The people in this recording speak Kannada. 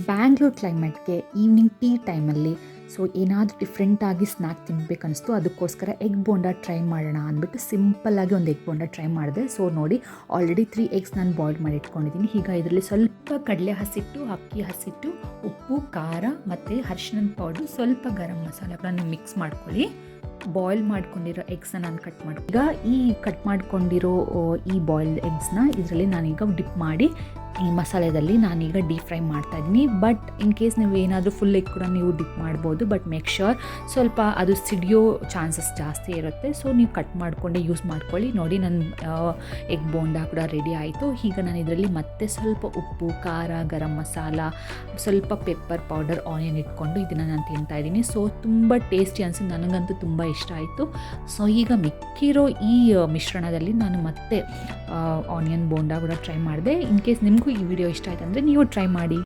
ಬ್ಯಾಂಗ್ಳೂರ್ ಕ್ಲೈಮೇಟ್ಗೆ ಈವ್ನಿಂಗ್ ಟೀ ಟೈಮಲ್ಲಿ ಸೊ ಏನಾದರೂ ಡಿಫ್ರೆಂಟಾಗಿ ಸ್ನ್ಯಾಕ್ ತಿನ್ನಬೇಕನ್ನಿಸ್ತು. ಅದಕ್ಕೋಸ್ಕರ ಎಗ್ ಬೋಂಡ ಟ್ರೈ ಮಾಡೋಣ ಅಂದ್ಬಿಟ್ಟು ಸಿಂಪಲ್ಲಾಗಿ ಒಂದು ಎಗ್ ಬೋಂಡ ಟ್ರೈ ಮಾಡಿದೆ. ಸೊ ನೋಡಿ, ಆಲ್ರೆಡಿ 3 ಎಗ್ಸ್ ನಾನು ಬಾಯ್ಲ್ ಮಾಡಿ ಇಟ್ಕೊಂಡಿದ್ದೀನಿ. ಈಗ ಇದರಲ್ಲಿ ಸ್ವಲ್ಪ ಕಡಲೆ ಹಸಿಟ್ಟು, ಅಕ್ಕಿ ಹಸಿಟ್ಟು, ಉಪ್ಪು, ಖಾರ ಮತ್ತು ಅರಿಶಿಣದ ಪೌಡ್ರು, ಸ್ವಲ್ಪ ಗರಂ ಮಸಾಲೆಗಳನ್ನು ಮಿಕ್ಸ್ ಮಾಡ್ಕೊಳ್ಳಿ. ಬಾಯ್ಲ್ ಮಾಡ್ಕೊಂಡಿರೋ ಎಗ್ಸನ್ನ ನಾನು ಕಟ್ ಮಾಡಿ, ಈಗ ಈ ಕಟ್ ಮಾಡ್ಕೊಂಡಿರೋ ಈ ಬಾಯ್ಲ್ಡ್ ಎಗ್ಸ್ನ ಇದರಲ್ಲಿ ನಾನೀಗ ಡಿಪ್ ಮಾಡಿ ಈ ಮಸಾಲೆದಲ್ಲಿ ನಾನೀಗ ಡೀಪ್ ಫ್ರೈ ಮಾಡ್ತಾಯಿದ್ದೀನಿ. ಬಟ್ ಇನ್ ಕೇಸ್ ನೀವು ಏನಾದರೂ ಫುಲ್ ಎಗ್ ಕೂಡ ನೀವು ಡಿಪ್ ಮಾಡ್ಬೋದು, ಬಟ್ ಮೇಕ್ ಶ್ಯೂರ್ ಸ್ವಲ್ಪ ಅದು ಸಿಡಿಯೋ ಚಾನ್ಸಸ್ ಜಾಸ್ತಿ ಇರುತ್ತೆ. ಸೊ ನೀವು ಕಟ್ ಮಾಡಿಕೊಂಡೆ ಯೂಸ್ ಮಾಡ್ಕೊಳ್ಳಿ. ನೋಡಿ, ನನ್ನ ಎಗ್ ಬೋಂಡ ಕೂಡ ರೆಡಿ ಆಯಿತು. ಈಗ ನಾನು ಇದರಲ್ಲಿ ಮತ್ತೆ ಸ್ವಲ್ಪ ಉಪ್ಪು, ಖಾರ, ಗರಂ ಮಸಾಲ, ಸ್ವಲ್ಪ ಪೆಪ್ಪರ್ ಪೌಡರ್, ಆನಿಯನ್ ಇಟ್ಕೊಂಡು ಇದನ್ನು ನಾನು ತಿಂತಾಯಿದ್ದೀನಿ. ಸೊ ತುಂಬ ಟೇಸ್ಟಿ ಅನಿಸುತ್ತೆ, ನನಗಂತೂ ತುಂಬ ಇಷ್ಟ ಆಯಿತು. ಸೊ ಈಗ ಮಿಕ್ಕಿರೋ ಈ ಮಿಶ್ರಣದಲ್ಲಿ ನಾನು ಮತ್ತೆ ಆನಿಯನ್ ಬೋಂಡ ಕೂಡ ಟ್ರೈ ಮಾಡಿದೆ. ಇನ್ ಕೇಸ್ ನಿಮಗೂ ಈ ವಿಡಿಯೋ ಇಷ್ಟ ಆಯ್ತು ಅಂದರೆ ನೀವು ಟ್ರೈ ಮಾಡಿ.